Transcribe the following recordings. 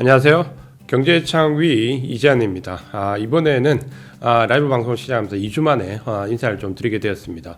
안녕하세요. 경제창위 이재한입니다. 이번에는 라이브 방송을 시작하면서 2주 만에 인사를 좀 드리게 되었습니다.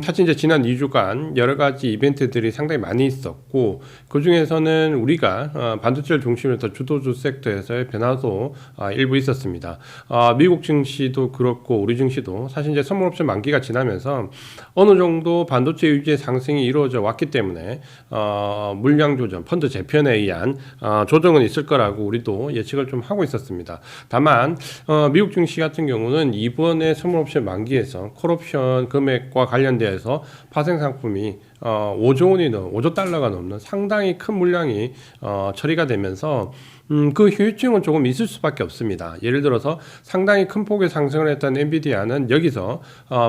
사실 이제 지난 2주간 여러 가지 이벤트들이 상당히 많이 있었고, 그 중에서는 우리가 반도체를 중심으로 해서 주도주 섹터에서의 변화도 일부 있었습니다. 미국 증시도 그렇고 우리 증시도 사실 이제 선물옵션 만기가 지나면서 어느 정도 반도체 유지의 상승이 이루어져 왔기 때문에 물량 조정, 펀드 재편에 의한 조정은 있을 거라고 우리도 예측을 좀 하고 있었습니다. 다만 미국 증시 같은 경우는 이번에 선물옵션 만기에서 콜옵션 금액과 관련되어서 파생 상품이 5조 원이 넘는 5조 달러가 넘는 상당히 큰 물량이 처리가 되면서 그 후유증은 조금 있을 수밖에 없습니다. 예를 들어서 상당히 큰 폭의 상승을 했던 엔비디아는 여기서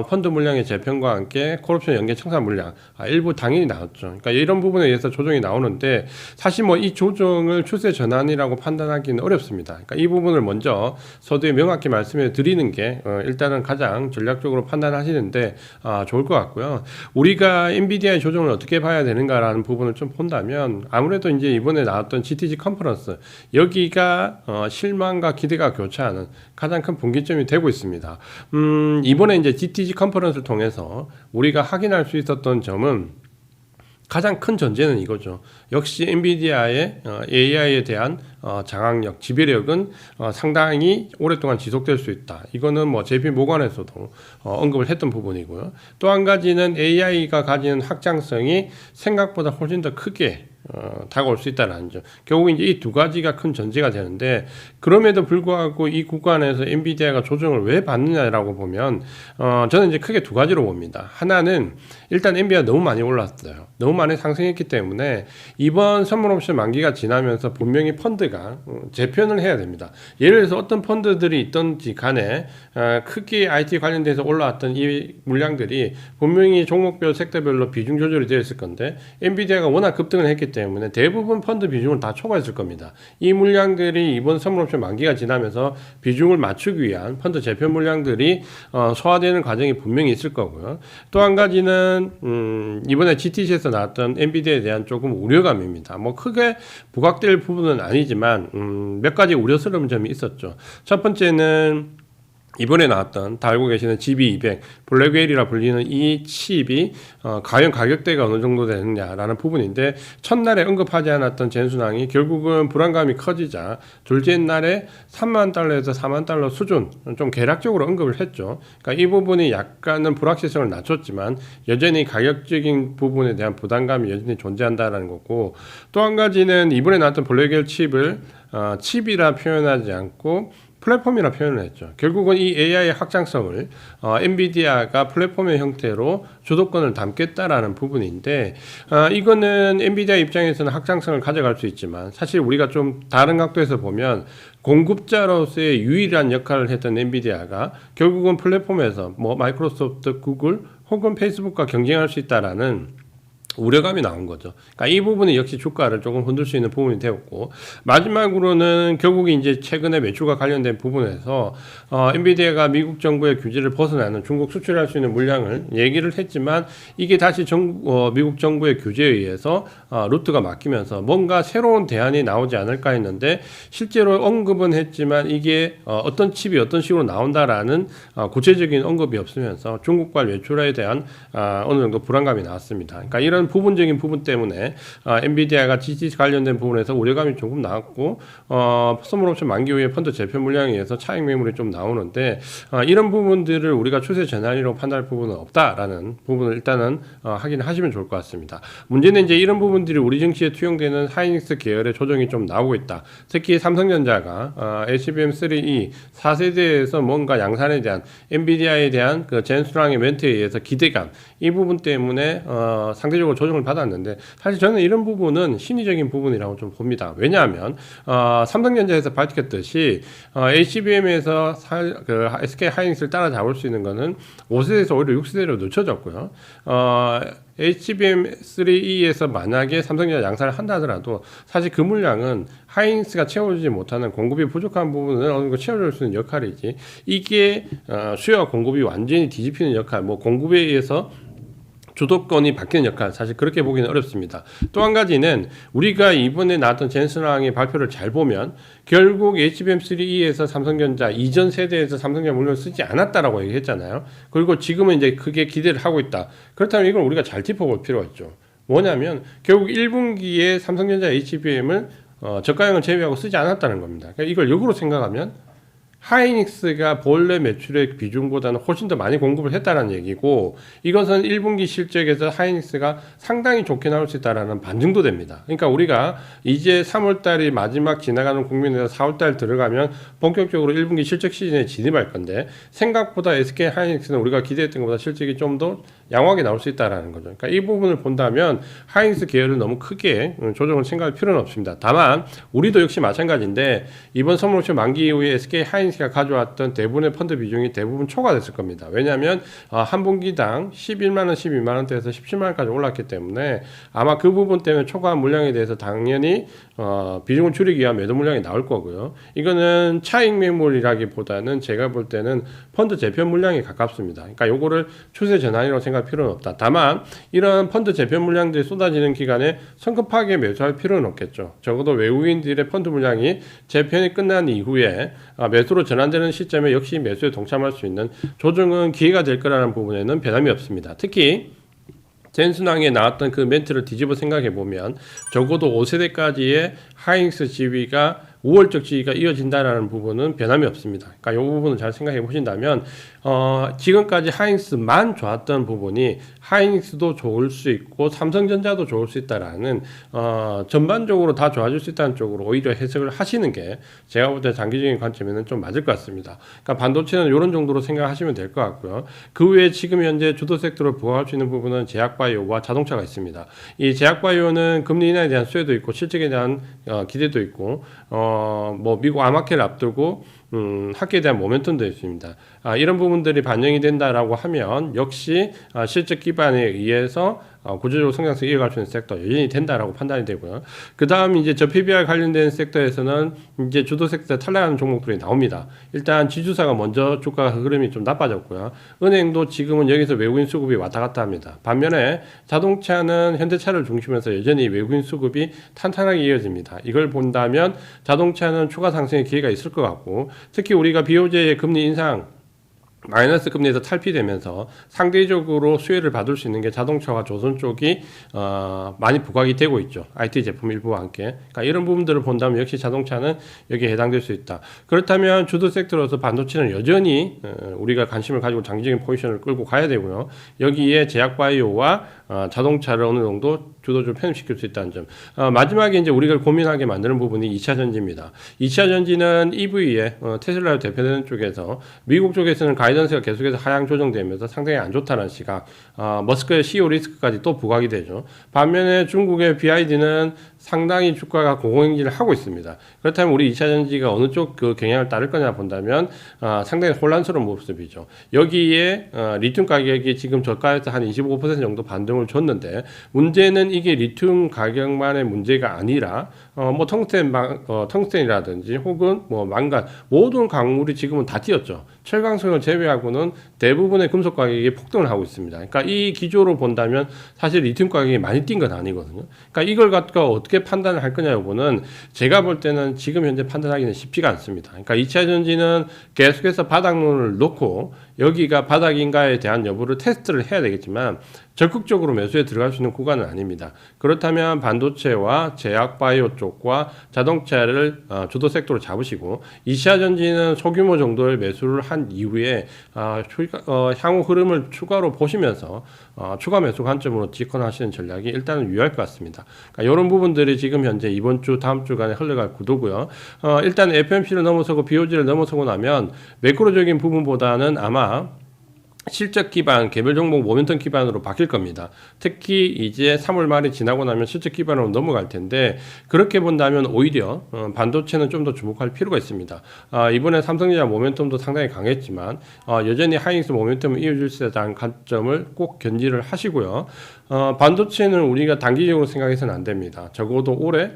펀드 물량의 재편과 함께 콜옵션 연계 청산 물량 일부 당연히 나왔죠. 그러니까 이런 부분에 의해서 조정이 나오는데 사실 뭐 이 조정을 추세 전환이라고 판단하기는 어렵습니다. 그러니까 이 부분을 먼저 서두에 명확히 말씀해 드리는 게 일단은 가장 전략적으로 판단하시는데 좋을 것 같고요. 우리가 엔비디아의 조정을 어떻게 봐야 되는가라는 부분을 좀 본다면 아무래도 이제 이번에 나왔던 GTC 컨퍼런스 여기가 실망과 기대가 교차하는 가장 큰 분기점이 되고 있습니다. 이번에 이제 GTC 컨퍼런스를 통해서 우리가 확인할 수 있었던 점은 가장 큰 전제는 이거죠. 역시 엔비디아의 AI에 대한 장악력, 지배력은 상당히 오랫동안 지속될 수 있다. 이거는 뭐 JP 모건에서도 언급을 했던 부분이고요. 또 한 가지는 AI가 가지는 확장성이 생각보다 훨씬 더 크게 다가올 수 있다는 점. 결국 이제 이 두 가지가 큰 전제가 되는데 그럼에도 불구하고 이 구간에서 엔비디아가 조정을 왜 받느냐라고 보면 저는 이제 크게 두 가지로 봅니다. 하나는 일단 엔비디아가 너무 많이 올랐어요. 너무 많이 상승했기 때문에 이번 선물옵션 만기가 지나면서 분명히 펀드가 재편을 해야 됩니다. 예를 들어서 어떤 펀드들이 있던지 간에 크게 IT 관련돼서 올라왔던 이 물량들이 분명히 종목별 섹터별로 비중 조절이 되어 있을 건데 엔비디아가 워낙 급등을 했기 때문에 대부분 펀드 비중을 다 초과했을 겁니다. 이 물량들이 이번 선물옵션 만기가 지나면서 비중을 맞추기 위한 펀드 재편 물량들이 소화되는 과정이 분명히 있을 거고요. 또 한 가지는 이번에 GTC에서 나왔던 엔비디아에 대한 조금 우려감입니다. 뭐 크게 부각될 부분은 아니지만 몇 가지 우려스러운 점이 있었죠. 첫 번째는 이번에 나왔던 다 알고 계시는 GB200 블랙웨일이라 불리는 이 칩이 과연 가격대가 어느 정도 되느냐라는 부분인데 첫날에 언급하지 않았던 젠순항이 결국은 불안감이 커지자 둘째 날에 3만 달러에서 4만 달러 수준 좀 계략적으로 언급을 했죠. 그러니까 이 부분이 약간은 불확실성을 낮췄지만 여전히 가격적인 부분에 대한 부담감이 여전히 존재한다라는 거고 또 한 가지는 이번에 나왔던 블랙웨일 칩을 칩이라 표현하지 않고 플랫폼이라 표현을 했죠. 결국은 이 AI의 확장성을 엔비디아가 플랫폼의 형태로 주도권을 담겠다라는 부분인데 이거는 엔비디아 입장에서는 확장성을 가져갈 수 있지만 사실 우리가 좀 다른 각도에서 보면 공급자로서의 유일한 역할을 했던 엔비디아가 결국은 플랫폼에서 뭐 마이크로소프트, 구글 혹은 페이스북과 경쟁할 수 있다라는 우려감이 나온 거죠. 그러니까 이 부분이 역시 주가를 조금 흔들 수 있는 부분이 되었고 마지막으로는 결국 이제 최근에 매출과 관련된 부분에서 엔비디아가 미국 정부의 규제를 벗어나는 중국 수출할 수 있는 물량을 얘기를 했지만 이게 다시 미국 정부의 규제에 의해서 루트가 막히면서 뭔가 새로운 대안이 나오지 않을까 했는데 실제로 언급은 했지만 이게 어떤 칩이 어떤 식으로 나온다라는 구체적인 언급이 없으면서 중국발 매출에 대한 어느 정도 불안감이 나왔습니다. 그러니까 이런 부분적인 부분 때문에 엔비디아가 GTC 관련된 부분에서 우려감이 조금 나왔고 선물옵션 만기 후에 펀드 재편 물량에 의해서 차익 매물이 좀 나오는데 이런 부분들을 우리가 추세 전환이라고 판단할 부분은 없다라는 부분을 일단은 확인하시면 좋을 것 같습니다. 문제는 이제 이런 부분들이 우리 증시에 투영되는 하이닉스 계열의 조정이 좀 나오고 있다. 특히 삼성전자가 HBM3E 4세대에서 뭔가 양산에 대한 엔비디아에 대한 그 젠수랑의 멘트에 의해서 기대감 이 부분 때문에 상대적으로 조정을 받았는데 사실 저는 이런 부분은 심리적인 부분이라고 좀 봅니다. 왜냐하면 삼성전자에서 밝혔듯이 HBM에서 그 SK 하이닉스를 따라잡을 수 있는 거는 5세대에서 오히려 6세대로 늦춰졌고요. HBM3E에서 만약에 삼성전자 양산을 한다 하더라도 사실 그 물량은 하이닉스가 채워주지 못하는 공급이 부족한 부분을 어느 정도 채워줄 수 있는 역할이지 이게 수요와 공급이 완전히 뒤집히는 역할 뭐 공급에 의해서 주도권이 바뀌는 역할, 사실 그렇게 보기는 어렵습니다. 또 한 가지는 우리가 이번에 나왔던 젠슨왕의 발표를 잘 보면 결국 HBM3E에서 삼성전자 이전 세대에서 삼성전자 물량을 쓰지 않았다라고 얘기했잖아요. 그리고 지금은 이제 크게 기대를 하고 있다. 그렇다면 이걸 우리가 잘 짚어볼 필요가 있죠. 뭐냐면 결국 1분기에 삼성전자 HBM을 저가형을 제외하고 쓰지 않았다는 겁니다. 그러니까 이걸 역으로 생각하면 하이닉스가 본래 매출의 비중보다는 훨씬 더 많이 공급을 했다는 얘기고, 이것은 1분기 실적에서 하이닉스가 상당히 좋게 나올 수 있다는 반증도 됩니다. 그러니까 우리가 이제 3월달이 마지막 지나가는 국면에서 4월달 들어가면 본격적으로 1분기 실적 시즌에 진입할 건데, 생각보다 SK 하이닉스는 우리가 기대했던 것보다 실적이 좀 더 양호하게 나올 수 있다는 거죠. 그러니까 이 부분을 본다면 하이닉스 계열을 너무 크게 조정을 생각할 필요는 없습니다. 다만 우리도 역시 마찬가지인데, 이번 선물옵션 만기 이후에 SK 하이닉스가 가져왔던 대부분의 펀드 비중이 대부분 초과됐을 겁니다. 왜냐하면 한 분기당 11만원, 12만원대에서 17만원까지 올랐기 때문에 아마 그 부분 때문에 초과한 물량에 대해서 당연히 비중을 줄이기 위한 매도 물량이 나올 거고요. 이거는 차익 매물이라기보다는 제가 볼 때는 펀드 재편 물량에 가깝습니다. 그러니까 요거를 추세 전환이라고 생각할 필요는 없다. 다만 이런 펀드 재편 물량들이 쏟아지는 기간에 성급하게 매수할 필요는 없겠죠. 적어도 외국인들의 펀드 물량이 재편이 끝난 이후에 매수로 전환되는 시점에 역시 매수에 동참할 수 있는 조정은 기회가 될 거라는 부분에는 변함이 없습니다. 특히 젠슨왕에 나왔던 그 멘트를 뒤집어 생각해 보면 적어도 5세대까지의 하이닉스 지위가 우월적 지위가 이어진다라는 부분은 변함이 없습니다. 그러니까 이 부분을 잘 생각해 보신다면 지금까지 하이닉스만 좋았던 부분이 하이닉스도 좋을 수 있고 삼성전자도 좋을 수 있다라는 전반적으로 다 좋아질 수 있다는 쪽으로 오히려 해석을 하시는 게 제가 볼 때 장기적인 관점에는 좀 맞을 것 같습니다. 그러니까 반도체는 이런 정도로 생각하시면 될 것 같고요. 그 외에 지금 현재 주도 섹터로 부각할 수 있는 부분은 제약바이오와 자동차가 있습니다. 이 제약바이오는 금리 인하에 대한 수혜도 있고 실적에 대한 기대도 있고 뭐 미국 암학회를 앞두고 학계에 대한 모멘텀도 있습니다. 이런 부분들이 반영이 된다라고 하면 역시 실적 기반에 의해서 구조적으로 성장성 이어갈 수 있는 섹터 여전히 된다라고 판단이 되고요. 그 다음 이제 저 PBR 관련된 섹터에서는 이제 주도 섹터 탈락하는 종목들이 나옵니다. 일단 지주사가 먼저 주가 흐름이 좀 나빠졌고요. 은행도 지금은 여기서 외국인 수급이 왔다 갔다 합니다. 반면에 자동차는 현대차를 중심으로 여전히 외국인 수급이 탄탄하게 이어집니다. 이걸 본다면 자동차는 추가 상승의 기회가 있을 것 같고, 특히 우리가 BOJ의 금리 인상 마이너스 금리에서 탈피되면서 상대적으로 수혜를 받을 수 있는 게 자동차와 조선 쪽이 많이 부각이 되고 있죠. IT 제품 일부와 함께. 그러니까 이런 부분들을 본다면 역시 자동차는 여기에 해당될 수 있다. 그렇다면 주도 섹터로서 반도체는 여전히 우리가 관심을 가지고 장기적인 포지션을 끌고 가야 되고요. 여기에 제약바이오와 자동차를 어느 정도 주도적으로 편입시킬 수 있다는 점. 마지막에 이제 우리가 고민하게 만드는 부분이 2차 전지입니다. 2차 전지는 EV에 테슬라를 대표되는 쪽에서 미국 쪽에서는 가이던스가 계속해서 하향 조정되면서 상당히 안 좋다는 시각, 머스크의 CEO 리스크까지 또 부각이 되죠. 반면에 중국의 BYD는 상당히 주가가 고공행진을 하고 있습니다. 그렇다면 우리 2차 전지가 어느 쪽 그 경향을 따를 거냐 본다면 상당히 혼란스러운 모습이죠. 여기에 리튬 가격이 지금 저가에서 한 25% 정도 반등을 줬는데, 문제는 이게 리튬 가격만의 문제가 아니라 뭐 텅스텐이라든지 혹은 뭐 망간 모든 광물이 지금은 다 뛰었죠. 철강성을 제외하고는 대부분의 금속 가격이 폭등을 하고 있습니다. 그러니까 이 기조로 본다면 사실 리튬 가격이 많이 뛴 건 아니거든요. 그러니까 이걸 갖고 어떻게 판단을 할 거냐 여부는 제가 볼 때는 지금 현재 판단하기는 쉽지가 않습니다. 그러니까 2차 전지는 계속해서 바닥론을 놓고 여기가 바닥인가에 대한 여부를 테스트를 해야 되겠지만 적극적으로 매수에 들어갈 수 있는 구간은 아닙니다. 그렇다면 반도체와 제약바이오 쪽과 자동차를 주도 섹터로 잡으시고, 2차 전지는 소규모 정도의 매수를 한 이후에 향후 흐름을 추가로 보시면서 추가 매수 관점으로 집권하시는 전략이 일단은 유효할 것 같습니다. 그러니까 이런 부분들이 지금 현재 이번 주 다음 주간에 흘러갈 구도고요. 일단 FMC를 넘어서고 BOG를 넘어서고 나면 매크로적인 부분보다는 아마 실적 기반, 개별 종목 모멘텀 기반으로 바뀔 겁니다. 특히 이제 3월 말이 지나고 나면 실적 기반으로 넘어갈 텐데, 그렇게 본다면 오히려 반도체는 좀 더 주목할 필요가 있습니다. 이번에 삼성전자 모멘텀도 상당히 강했지만 여전히 하이닉스 모멘텀을 이어줄 수 있다는 관점을 꼭 견지를 하시고요. 반도체는 우리가 단기적으로 생각해서는 안 됩니다. 적어도 올해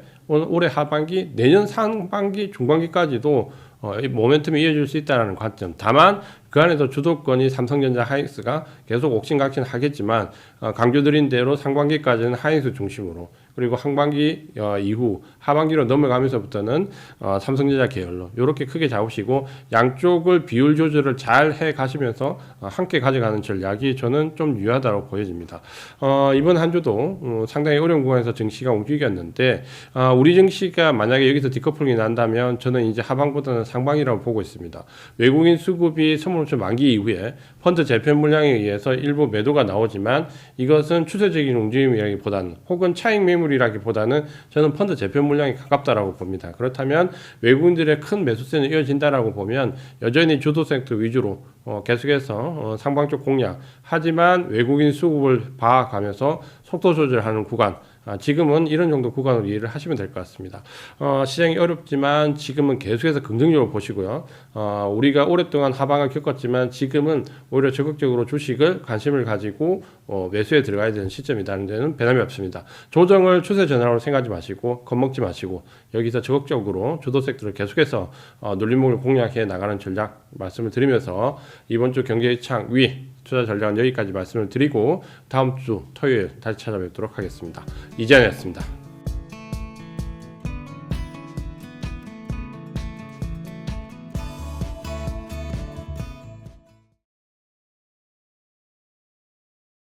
하반기, 내년 상반기, 중반기까지도 이 모멘텀이 이어질 수 있다는 관점. 다만 그 안에서 주도권이 삼성전자, 하이닉스가 계속 옥신각신 하겠지만 강조드린 대로 상반기까지는 하이닉스 중심으로, 그리고 상반기 이후 하반기로 넘어가면서부터는 삼성전자 계열로 이렇게 크게 잡으시고 양쪽을 비율 조절을 잘 해 가시면서 함께 가져가는 전략이 저는 좀 유효하다고 보여집니다. 이번 한 주도 상당히 어려운 구간에서 증시가 움직였는데 우리 증시가 만약에 여기서 디커플링이 난다면 저는 이제 하방보다는 상방이라고 보고 있습니다. 외국인 수급이 선물옵션 만기 이후에 펀드 재편 물량에 의해서 일부 매도가 나오지만 이것은 추세적인 움직임이라기보다는, 혹은 차익 매물이라기보다는 저는 펀드 재편 물량이 가깝다라고 봅니다. 그렇다면 외국인들의 큰 매수세는 이어진다라고 보면 여전히 주도 섹터 위주로 계속해서 상방적 공략, 하지만 외국인 수급을 봐가면서 속도 조절하는 구간, 지금은 이런 정도 구간으로 이해를 하시면 될 것 같습니다. 시장이 어렵지만 지금은 계속해서 긍정적으로 보시고요. 우리가 오랫동안 하방을 겪었지만 지금은 오히려 적극적으로 주식을 관심을 가지고 매수에 들어가야 되는 시점이라는 데는 변함이 없습니다. 조정을 추세 전환으로 생각하지 마시고 겁먹지 마시고 여기서 적극적으로 주도 섹터를 계속해서 눌림목을 공략해 나가는 전략 말씀을 드리면서 이번 주 경제창 위 투자 전략은 여기까지 말씀을 드리고 다음 주 토요일 다시 찾아뵙도록 하겠습니다. 이재현이었습니다.